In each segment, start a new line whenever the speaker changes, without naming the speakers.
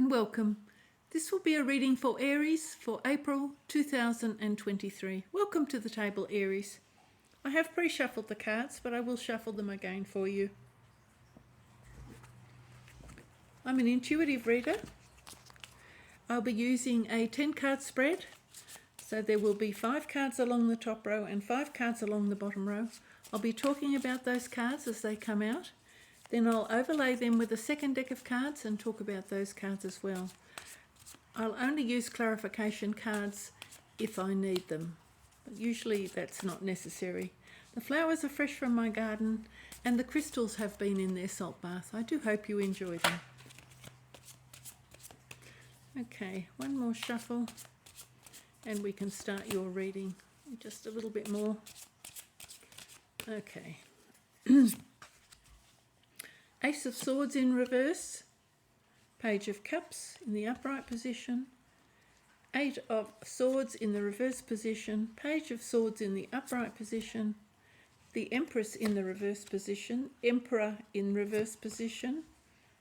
and welcome. This will be a reading for Aries for April 2023. Welcome to the table, Aries. I have pre-shuffled the cards, but I will shuffle them again for you. I'm an intuitive reader. I'll be using a 10-card spread. So there will be 5 cards along the top row and 5 cards along the bottom row. I'll be talking about those cards as they come out. Then I'll overlay them with a second deck of cards and talk about those cards as well. I'll only use clarification cards if I need them, but usually that's not necessary. The flowers are fresh from my garden and the crystals have been in their salt bath. I do hope you enjoy them. Okay, one more shuffle and we can start your reading. Just a little bit more. Okay. Ace of Swords in reverse, Page of Cups in the upright position, 8 of Swords in the reverse position, Page of Swords in the upright position, the Empress in the reverse position, Emperor in reverse position,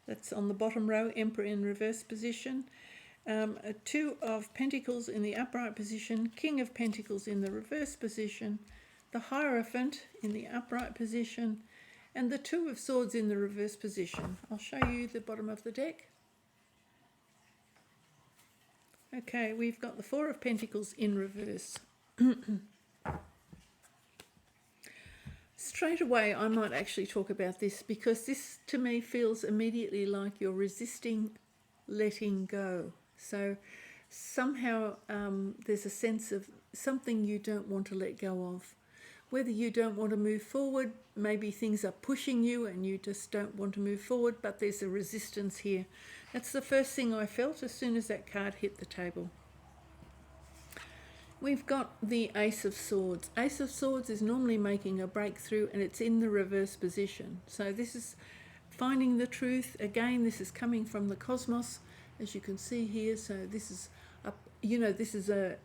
that's on the bottom row, Emperor in reverse position, 2 of Pentacles in the upright position, King of Pentacles in the reverse position, the Hierophant in the upright position, and the 2 of Swords in the reverse position. I'll show you the bottom of the deck. Okay, we've got the 4 of Pentacles in reverse. Straight away, I might actually talk about this because this to me feels immediately like you're resisting letting go. So somehow there's a sense of something you don't want to let go of. Whether you don't want to move forward, maybe things are pushing you and you just don't want to move forward, but there's a resistance here. That's the first thing I felt as soon as that card hit the table. We've got the Ace of Swords. Ace of Swords is normally making a breakthrough and it's in the reverse position. So this is finding the truth. Again, this is coming from the cosmos, as you can see here. So this is this is a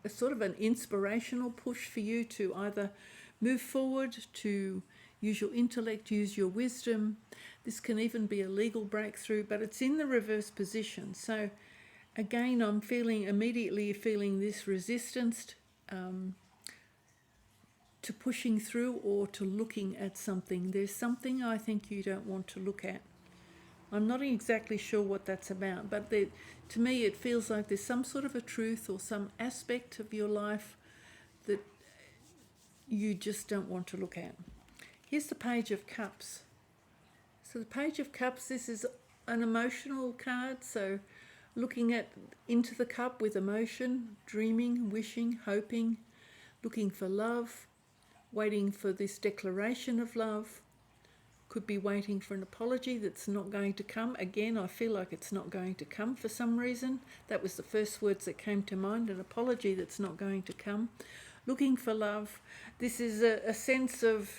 sort of an inspirational push for you to either move forward, to use your intellect, use your wisdom. This can even be a legal breakthrough, but it's in the reverse position. So again, I'm immediately feeling this resistance to pushing through or to looking at something. There's something I think you don't want to look at. I'm not exactly sure what that's about, but to me it feels like there's some sort of a truth or some aspect of your life that you just don't want to look at. Here's the Page of Cups. So the Page of Cups, this is an emotional card, so looking into the cup with emotion, dreaming, wishing, hoping, looking for love, waiting for this declaration of love. Could be waiting for an apology that's not going to come. Again, I feel like it's not going to come for some reason. That was the first words that came to mind, an apology that's not going to come. Looking for love. This is a sense of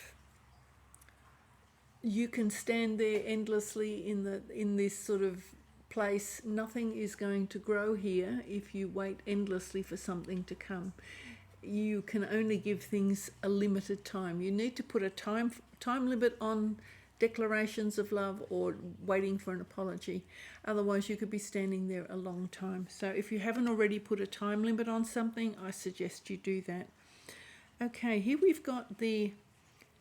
you can stand there endlessly in this sort of place. Nothing is going to grow here if you wait endlessly for something to come. You can only give things a limited time. You need to put a time limit on declarations of love or waiting for an apology. Otherwise, you could be standing there a long time. So if you haven't already put a time limit on something, I suggest you do that. Okay, here we've got the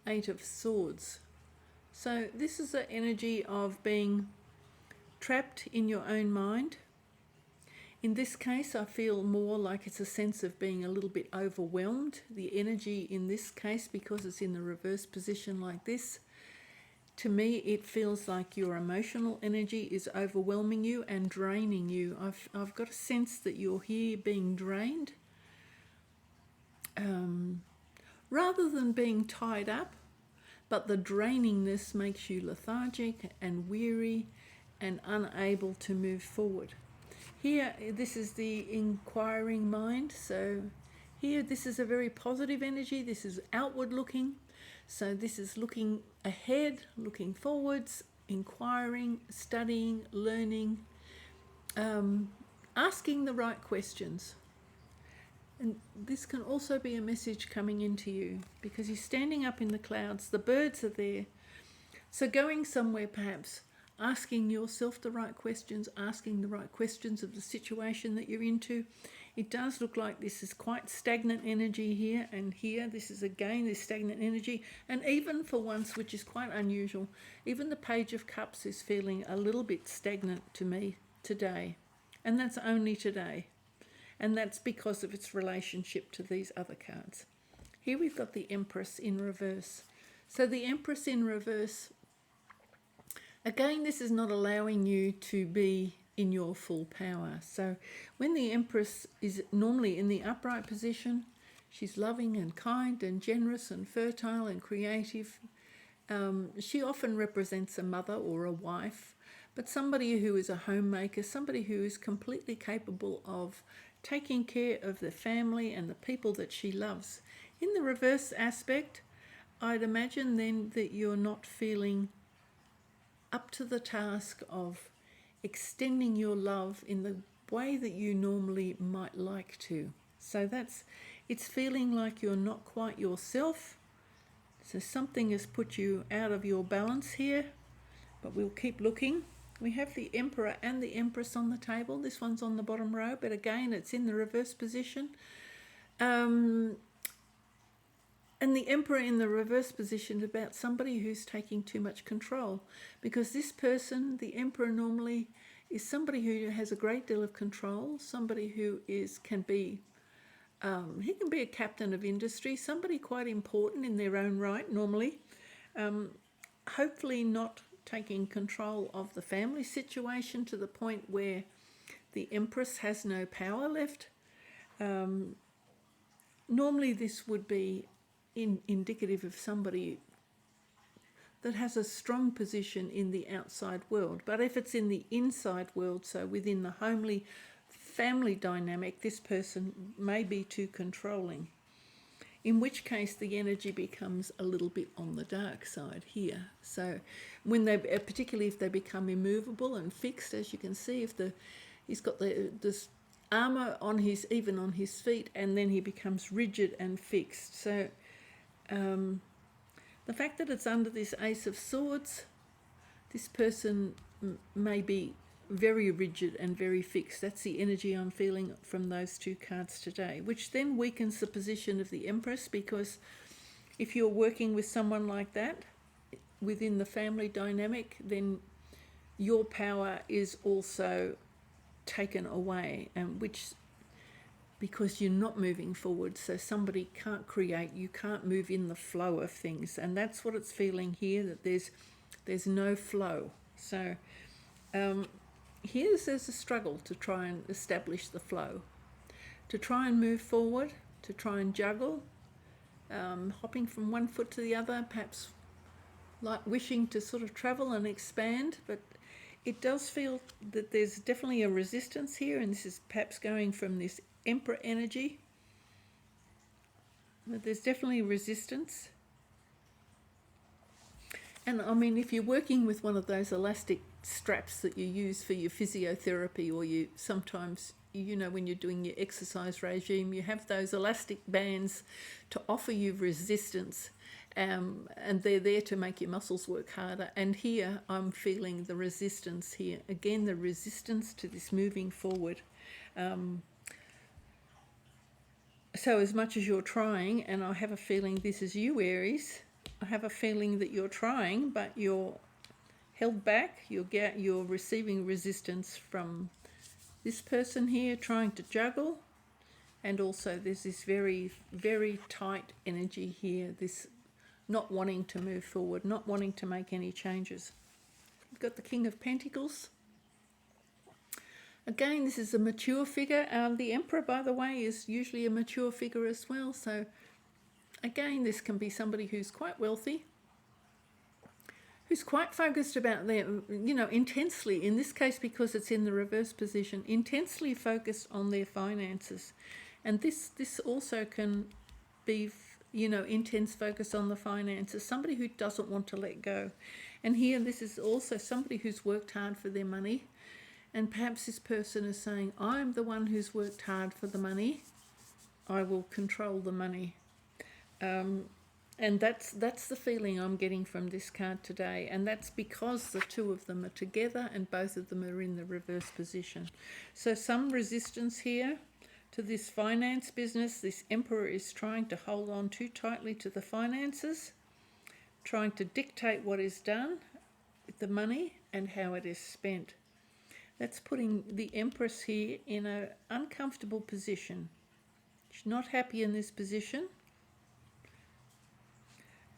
8 of Swords. So this is the energy of being trapped in your own mind. In this case, I feel more like it's a sense of being a little bit overwhelmed. The energy in this case, because it's in the reverse position like this, to me, it feels like your emotional energy is overwhelming you and draining you. I've got a sense that you're here being drained. Rather than being tied up, but the drainingness makes you lethargic and weary and unable to move forward. Here, this is the inquiring mind. So here, this is a very positive energy. This is outward looking. So this is looking ahead, looking forwards, inquiring, studying, learning, asking the right questions. And this can also be a message coming into you because you're standing up in the clouds. The birds are there. So going somewhere perhaps asking yourself the right questions, asking the right questions of the situation that you're into. It does look like this is quite stagnant energy here, and here this is again this stagnant energy, and even for once, which is quite unusual, even the Page of Cups is feeling a little bit stagnant to me today, and that's only today, and that's because of its relationship to these other cards. Here we've got the Empress in reverse. So the Empress in reverse, again, this is not allowing you to be in your full power. So when the Empress is normally in the upright position, she's loving and kind and generous and fertile and creative. She often represents a mother or a wife, but somebody who is a homemaker, somebody who is completely capable of taking care of the family and the people that she loves. In the reverse aspect, I'd imagine then that you're not feeling up to the task of extending your love in the way that you normally might like to. So it's feeling like you're not quite yourself. So something has put you out of your balance here, but we'll keep looking. We have the Emperor and the Empress on the table. This one's on the bottom row, but again, it's in the reverse position. And the Emperor in the reverse position is about somebody who's taking too much control, because this person, the Emperor, normally is somebody who has a great deal of control, somebody who can be he can be a captain of industry, somebody quite important in their own right normally, hopefully not taking control of the family situation to the point where the Empress has no power left. Normally this would be indicative of somebody that has a strong position in the outside world. But if it's in the inside world, so within the homely family dynamic, this person may be too controlling, in which case the energy becomes a little bit on the dark side here. So when they, particularly if they become immovable and fixed, as you can see, if he's got this armor on even on his feet, and then he becomes rigid and fixed. So the fact that it's under this Ace of Swords, this person may be very rigid and very fixed. That's the energy I'm feeling from those two cards today, which then weakens the position of the Empress, because if you're working with someone like that within the family dynamic, then your power is also taken away, and because you're not moving forward, so somebody can't create, you can't move in the flow of things, and that's what it's feeling here, that there's no flow. So there's a struggle to try and establish the flow, to try and move forward, to try and juggle, hopping from one foot to the other, perhaps like wishing to sort of travel and expand, but it does feel that there's definitely a resistance here, and this is perhaps going from this Emperor energy, but there's definitely resistance. And I mean, if you're working with one of those elastic straps that you use for your physiotherapy, or you sometimes, when you're doing your exercise regime, you have those elastic bands to offer you resistance, and they're there to make your muscles work harder. And here I'm feeling the resistance here. Again, the resistance to this moving forward. So as much as you're trying, and I have a feeling this is you, Aries, I have a feeling that you're trying, but you're held back. You're receiving resistance from this person here trying to juggle, and also there's this very, very tight energy here, this not wanting to move forward, not wanting to make any changes. You've got the King of Pentacles. Again, this is a mature figure. The Emperor, by the way, is usually a mature figure as well. So again, this can be somebody who's quite wealthy, who's quite focused about them, intensely, in this case because it's in the reverse position, intensely focused on their finances. And this also can be, intense focus on the finances, somebody who doesn't want to let go. And here, this is also somebody who's worked hard for their money. And perhaps this person is saying, I'm the one who's worked hard for the money. I will control the money. And that's the feeling I'm getting from this card today, and that's because the two of them are together and both of them are in the reverse position. So some resistance here to this finance business. This Emperor is trying to hold on too tightly to the finances, trying to dictate what is done with the money and how it is spent. That's putting the Empress here in an uncomfortable position. She's not happy in this position.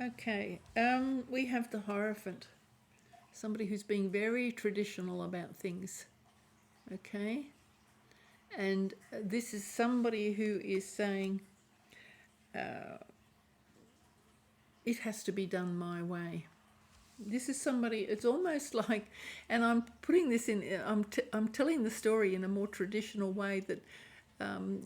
Okay, we have the Hierophant, somebody who's being very traditional about things. Okay, and this is somebody who is saying it has to be done my way. This is somebody, it's almost like, and I'm putting this in, I'm telling the story in a more traditional way that,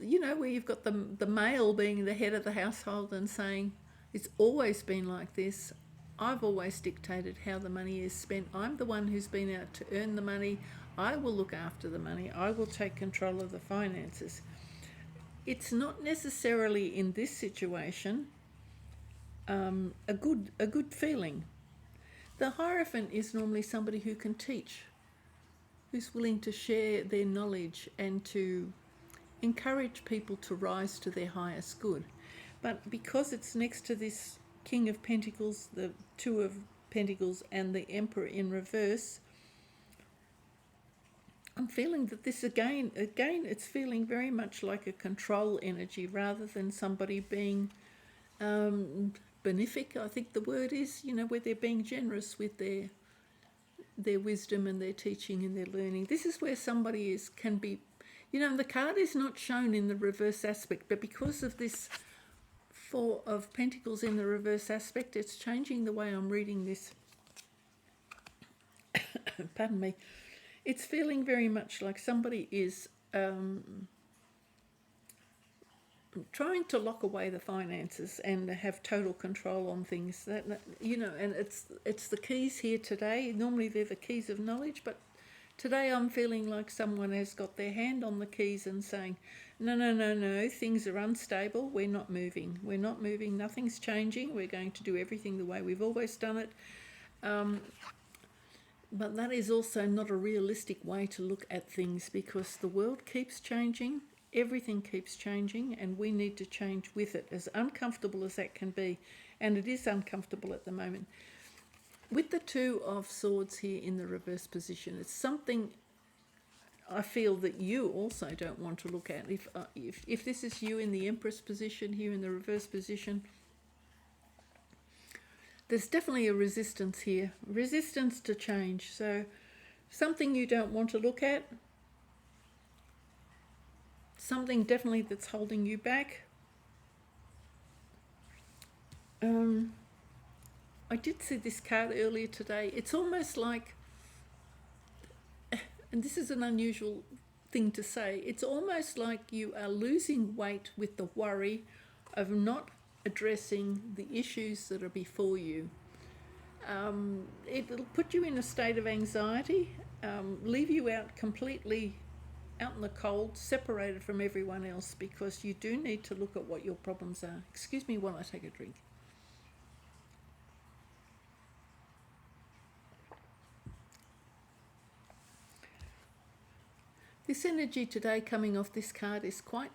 you know, where you've got the male being the head of the household and saying, it's always been like this. I've always dictated how the money is spent. I'm the one who's been out to earn the money. I will look after the money. I will take control of the finances. It's not necessarily in this situation a good feeling. The Hierophant is normally somebody who can teach, who's willing to share their knowledge and to encourage people to rise to their highest good. But because it's next to this King of Pentacles, the Two of Pentacles, and the Emperor in reverse, I'm feeling that this again, it's feeling very much like a control energy rather than somebody being benefic, I think the word is, you know, where they're being generous with their wisdom and their teaching and their learning. This is where somebody can be, you know, the card is not shown in the reverse aspect, but because of this Four of Pentacles in the reverse aspect, it's changing the way I'm reading this. Pardon me. It's feeling very much like somebody is trying to lock away the finances and have total control on things. That, you know, and it's the keys here today. Normally they're the keys of knowledge, but today I'm feeling like someone has got their hand on the keys and saying, no, things are unstable. We're not moving. Nothing's changing. We're going to do everything the way we've always done it. But that is also not a realistic way to look at things, because the world keeps changing. Everything keeps changing, and we need to change with it, as uncomfortable as that can be. And it is uncomfortable at the moment. With the Two of Swords here in the reverse position, it's something I feel that you also don't want to look at. If this is you in the Empress position here in the reverse position, there's definitely a resistance here, resistance to change. So something you don't want to look at, something definitely that's holding you back. I did see this card earlier today. It's almost like, and this is an unusual thing to say, it's almost like you are losing weight with the worry of not addressing the issues that are before you. It'll put you in a state of anxiety, leave you out completely out in the cold, separated from everyone else, because you do need to look at what your problems are. Excuse me while I take a drink. This energy today coming off this card is quite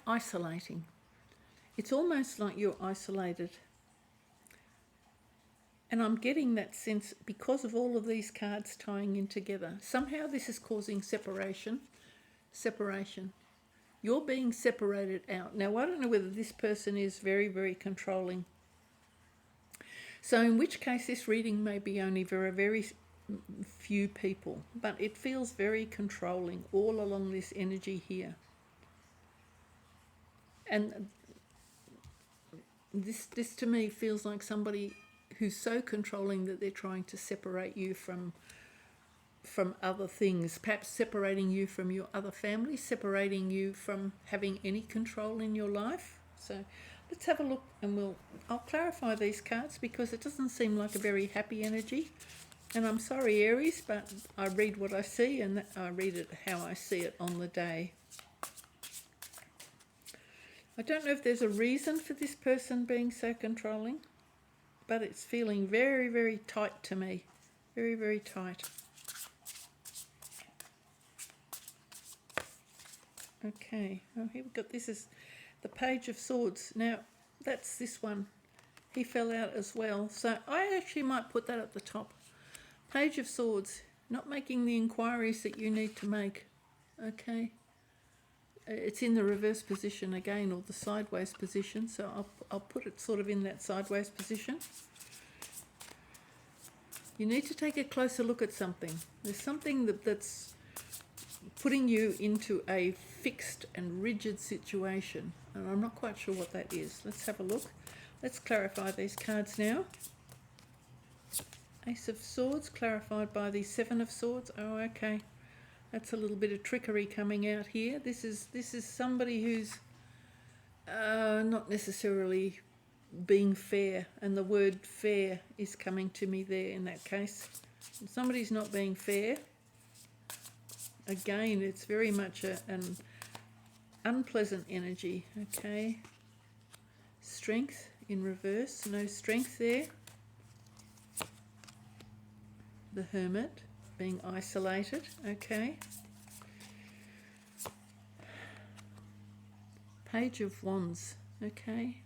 isolating. It's almost like you're isolated. And I'm getting that sense because of all of these cards tying in together. Somehow this is causing separation. You're being separated out. Now, I don't know whether this person is very, very controlling. So in which case this reading may be only for a very few people, but it feels very controlling all along this energy here. And this to me feels like somebody who's so controlling that they're trying to separate you from other things, perhaps separating you from your other family, separating you from having any control in your life. So let's have a look, and I'll clarify these cards because it doesn't seem like a very happy energy. And I'm sorry, Aries, but I read what I see, and I read it how I see it on the day. I don't know if there's a reason for this person being so controlling, but it's feeling very, very tight to me. Very, very tight. Okay, oh, here we've got, this is the Page of Swords. Now, that's this one. He fell out as well. So I actually might put that at the top. Page of Swords, not making the inquiries that you need to make. Okay. It's in the reverse position again, or the sideways position. So I'll put it sort of in that sideways position. You need to take a closer look at something. There's something that's putting you into a fixed and rigid situation, and I'm not quite sure what that is. Let's have a look. Let's clarify these cards now. Ace of Swords clarified by the Seven of Swords. Oh, okay, that's a little bit of trickery coming out here. This is somebody who's not necessarily being fair, and the word fair is coming to me there in that case. Somebody's not being fair. Again, it's very much an unpleasant energy. Okay. Strength in reverse. No strength there. The Hermit, being isolated. Okay. Page of Wands. Okay.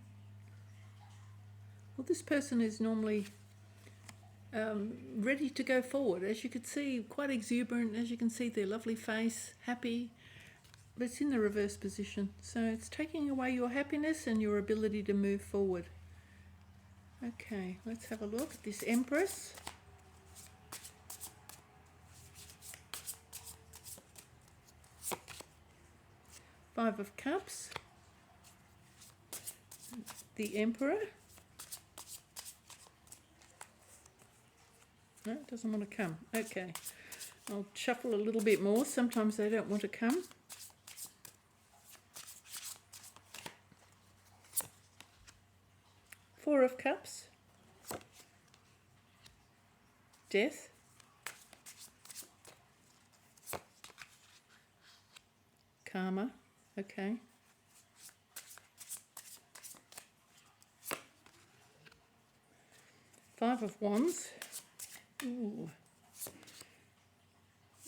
Well, this person is normally ready to go forward. As you can see, quite exuberant. As you can see, their lovely face, happy. But it's in the reverse position. So it's taking away your happiness and your ability to move forward. Okay, let's have a look at this Empress. Five of Cups. The Emperor. No, it doesn't want to come. Okay, I'll shuffle a little bit more. Sometimes they don't want to come. Four of Cups. Death. Karma. Okay. Five of Wands. Ooh.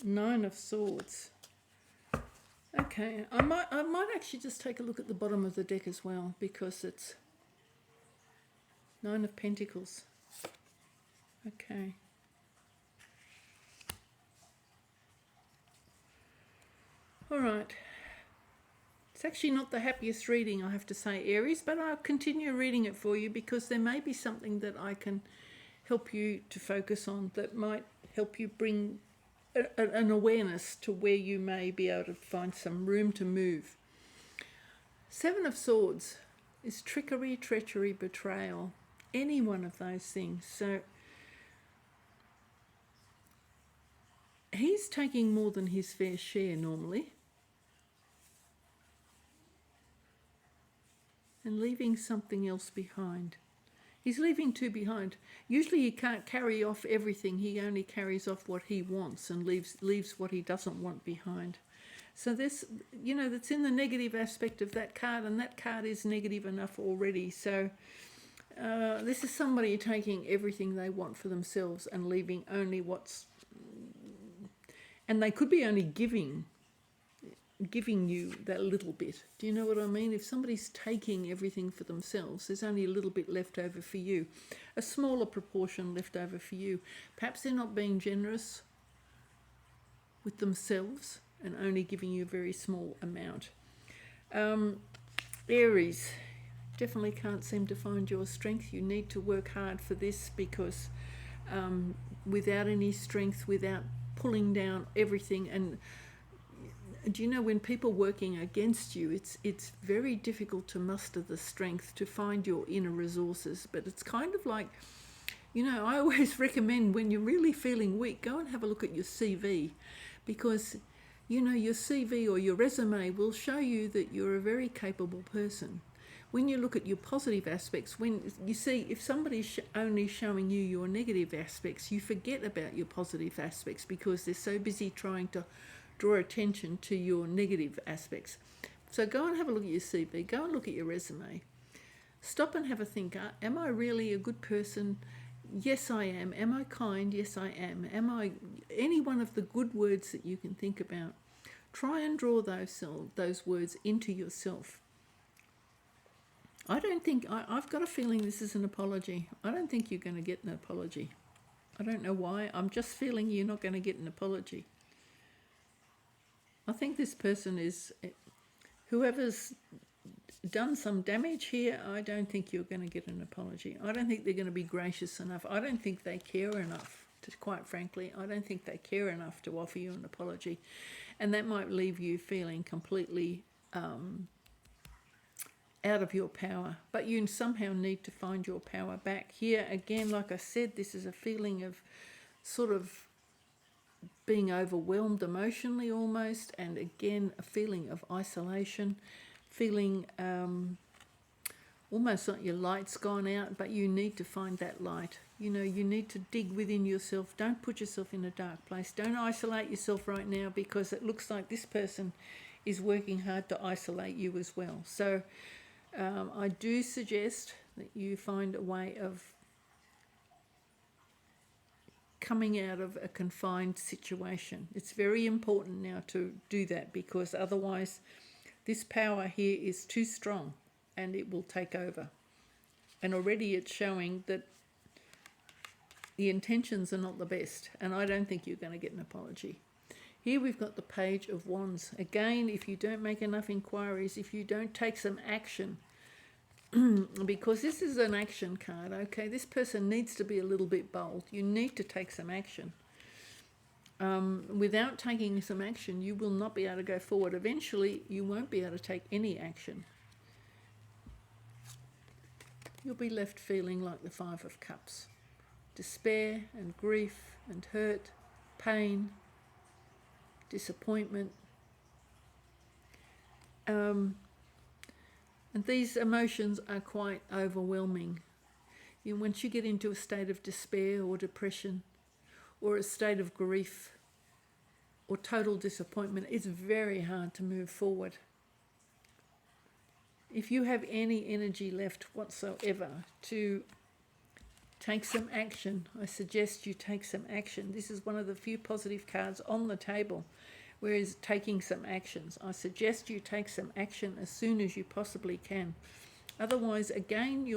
Nine of Swords. Okay, I might actually just take a look at the bottom of the deck as well, because it's Nine of Pentacles. Okay. All right. It's actually not the happiest reading, I have to say, Aries, but I'll continue reading it for you because there may be something that I can help you to focus on that might help you bring an awareness to where you may be able to find some room to move. Seven of Swords is trickery, treachery, betrayal, any one of those things. So he's taking more than his fair share normally, and leaving something else behind. He's leaving two behind. Usually he can't carry off everything. He only carries off what he wants and leaves what he doesn't want behind. So this, you know, that's in the negative aspect of that card, and that card is negative enough already. So this is somebody taking everything they want for themselves and leaving only what's... And they could be only giving you that little bit. Do you know what I mean? If somebody's taking everything for themselves, there's only a little bit left over for you, a smaller proportion left over for you. Perhaps they're not being generous with themselves and only giving you a very small amount. Aries, definitely can't seem to find your strength. You need to work hard for this, because without any strength, without pulling down everything, and do you know, when people working against you, it's very difficult to muster the strength to find your inner resources. But it's kind of like, you know, I always recommend, when you're really feeling weak, go and have a look at your CV, because, you know, your CV or your resume will show you that you're a very capable person. When you look at your positive aspects, when you see if somebody's only showing you your negative aspects, you forget about your positive aspects because they're so busy trying to draw attention to your negative aspects. So go and have a look at your CV. Go and look at your resume. Stop and have a think. Am I really a good person? Yes, I am. Am I kind? Yes, I am. Am I any one of the good words that you can think about? Try and draw those words into yourself. I don't think, I've got a feeling this is an apology. I don't think you're going to get an apology. I don't know why. I'm just feeling you're not going to get an apology. I think this person is, whoever's done some damage here, I don't think you're going to get an apology. I don't think they're going to be gracious enough. I don't think they care enough, quite frankly. I don't think they care enough to offer you an apology. And that might leave you feeling completely out of your power. But you somehow need to find your power back. Here, again, like I said, this is a feeling of sort of being overwhelmed emotionally almost, and again, a feeling of isolation, feeling almost like your light's gone out, but you need to find that light. You know, you need to dig within yourself. Don't put yourself in a dark place. Don't isolate yourself right now, because it looks like this person is working hard to isolate you as well. So I do suggest that you find a way of coming out of a confined situation. It's very important now to do that, because otherwise this power here is too strong and it will take over. And already it's showing that the intentions are not the best, and I don't think you're going to get an apology. Here we've got the Page of Wands. Again, if you don't make enough inquiries, if you don't take some action, because this is an action card, okay? This person needs to be a little bit bold. You need to take some action. Without taking some action, you will not be able to go forward. Eventually, you won't be able to take any action. You'll be left feeling like the Five of Cups. Despair and grief and hurt, pain, disappointment. And these emotions are quite overwhelming. Once you get into a state of despair or depression, or a state of grief or total disappointment, it's very hard to move forward. If you have any energy left whatsoever to take some action, I suggest you take some action. This is one of the few positive cards on the table, whereas taking some actions. I suggest you take some action as soon as you possibly can. Otherwise, again,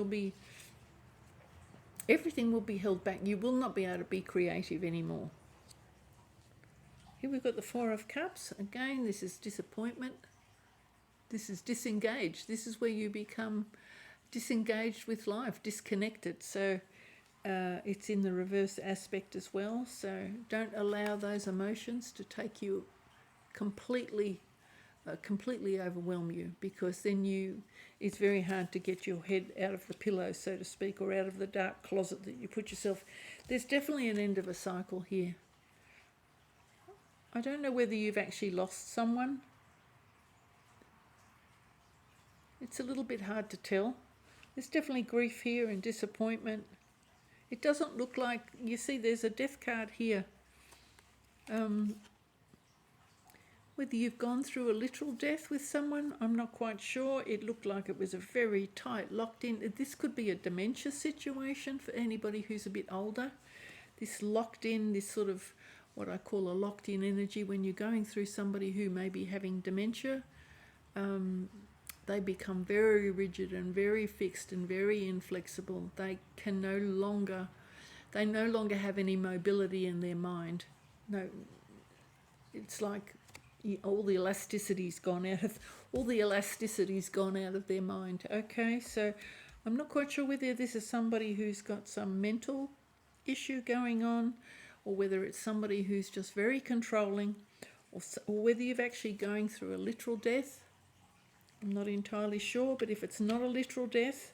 everything will be held back. You will not be able to be creative anymore. Here we've got the Four of Cups. Again, this is disappointment. This is disengaged. This is where you become disengaged with life, disconnected. So it's in the reverse aspect as well. So don't allow those emotions to take you completely overwhelm you, because then it's very hard to get your head out of the pillow, so to speak, or out of the dark closet that you put yourself. There's definitely an end of a cycle here. I don't know whether you've actually lost someone. It's a little bit hard to tell. There's definitely grief here and disappointment. It doesn't look like, you see there's a death card here. Whether you've gone through a literal death with someone, I'm not quite sure. It looked like it was a very tight, locked in. This could be a dementia situation for anybody who's a bit older. This locked in, this sort of what I call a locked in energy. When you're going through somebody who may be having dementia, they become very rigid and very fixed and very inflexible. They no longer have any mobility in their mind. No, it's like all the elasticity's gone out of their mind. Okay, so I'm not quite sure whether this is somebody who's got some mental issue going on, or whether it's somebody who's just very controlling, or whether you've actually going through a literal death. I'm not entirely sure, but if it's not a literal death,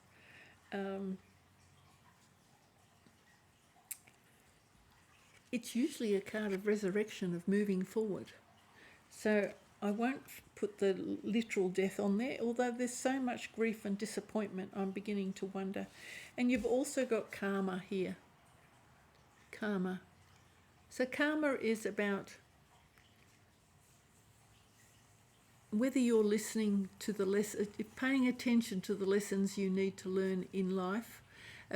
it's usually a card of resurrection, of moving forward. So I won't put the literal death on there, although there's so much grief and disappointment, I'm beginning to wonder. And you've also got karma here. Karma. So karma is about whether you're listening to paying attention to the lessons you need to learn in life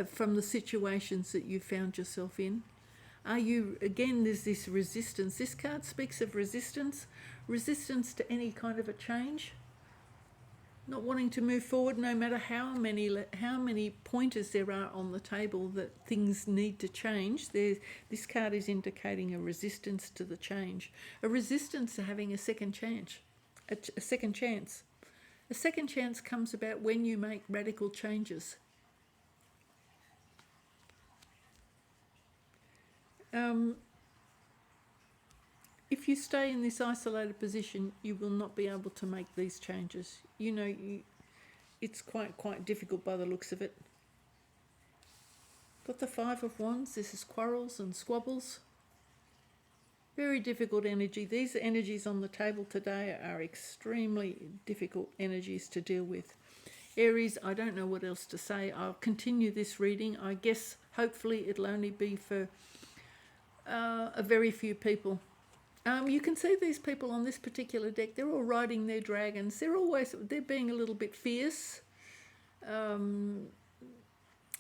from the situations that you found yourself in. Are you, again, there's this resistance. This card speaks of resistance to any kind of a change, not wanting to move forward no matter how many pointers there are on the table that things need to change. This card is indicating a resistance to the change, a resistance to having a second chance. A second chance. A second chance comes about when you make radical changes. If you stay in this isolated position, you will not be able to make these changes. It's quite difficult by the looks of it. Got the Five of Wands. This is quarrels and squabbles. Very difficult energy. These energies on the table today are extremely difficult energies to deal with. Aries, I don't know what else to say. I'll continue this reading. I guess hopefully it'll only be for a very few people. You can see these people on this particular deck. They're all riding their dragons. They're being a little bit fierce.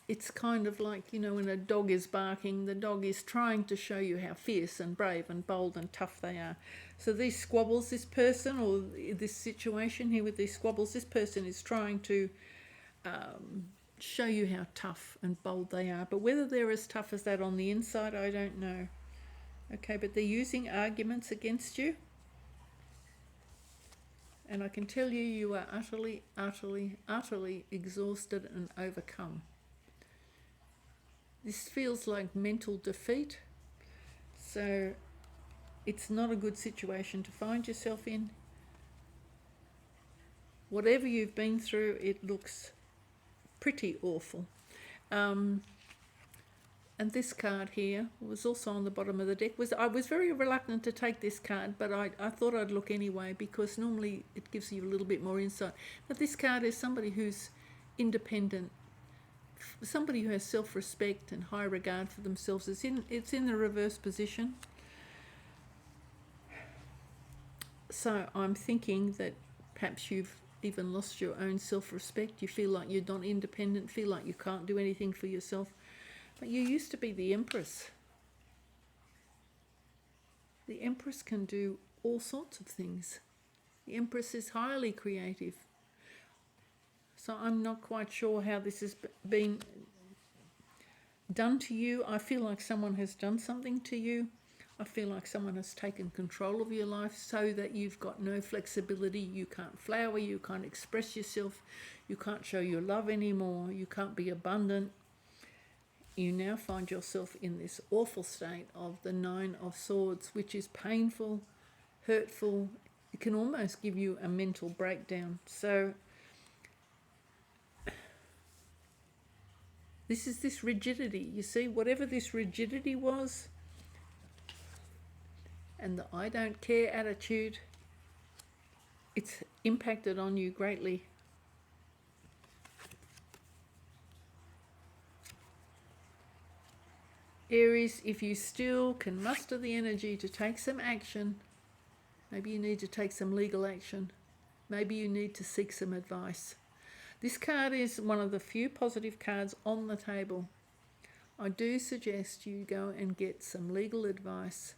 It's kind of like, when a dog is barking, the dog is trying to show you how fierce and brave and bold and tough they are. So these squabbles, this person, or this situation here with these squabbles, this person is trying to show you how tough and bold they are. But whether they're as tough as that on the inside, I don't know. Okay, but they're using arguments against you. And I can tell you, you are utterly, utterly, utterly exhausted and overcome. This feels like mental defeat. So it's not a good situation to find yourself in. Whatever you've been through, it looks pretty awful. And this card here was also on the bottom of the deck. I was very reluctant to take this card, but I thought I'd look anyway, because normally it gives you a little bit more insight. But this card is somebody who's independent, somebody who has self-respect and high regard for themselves. It's in the reverse position. So I'm thinking that perhaps you've even lost your own self-respect. You feel like you're not independent, feel like you can't do anything for yourself. But you used to be the Empress. The Empress can do all sorts of things. The Empress is highly creative. So I'm not quite sure how this has been done to you. I feel like someone has done something to you. I feel like someone has taken control of your life so that you've got no flexibility. You can't flower, you can't express yourself, you can't show your love anymore, you can't be abundant. You now find yourself in this awful state of the Nine of Swords, which is painful, hurtful. It can almost give you a mental breakdown. So this is this rigidity. You see, whatever this rigidity was, and the I don't care attitude, it's impacted on you greatly. Aries, if you still can muster the energy to take some action, maybe you need to take some legal action. Maybe you need to seek some advice. This card is one of the few positive cards on the table. I do suggest you go and get some legal advice.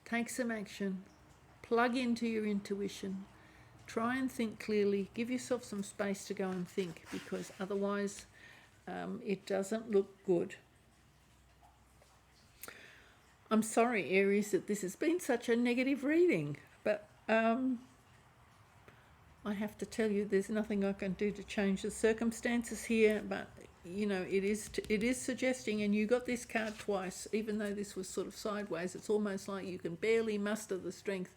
Take some action. Plug into your intuition. Try and think clearly. Give yourself some space to go and think, because otherwise it doesn't look good. I'm sorry, Aries, that this has been such a negative reading, but I have to tell you there's nothing I can do to change the circumstances here, but it is suggesting, and you got this card twice, even though this was sort of sideways. It's almost like you can barely muster the strength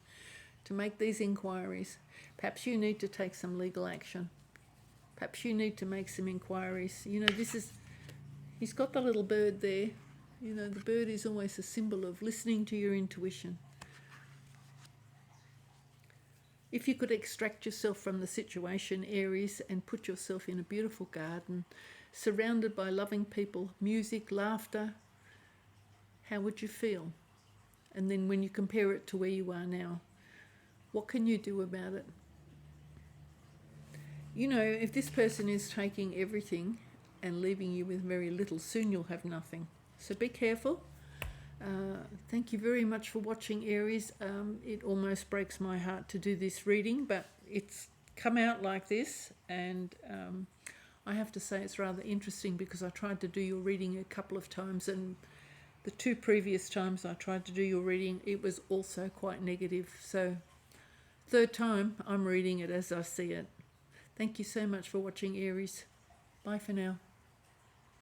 to make these inquiries. Perhaps you need to take some legal action. Perhaps you need to make some inquiries. He's got the little bird there. The bird is always a symbol of listening to your intuition. If you could extract yourself from the situation, Aries, and put yourself in a beautiful garden, surrounded by loving people, music, laughter, how would you feel? And then when you compare it to where you are now, what can you do about it? You know, if this person is taking everything and leaving you with very little, soon you'll have nothing. So be careful. Thank you very much for watching, Aries. It almost breaks my heart to do this reading, but it's come out like this, and I have to say it's rather interesting because I tried to do your reading a couple of times, and the 2 previous times I tried to do your reading, it was also quite negative. So 3rd time, I'm reading it as I see it. Thank you so much for watching, Aries. Bye for now.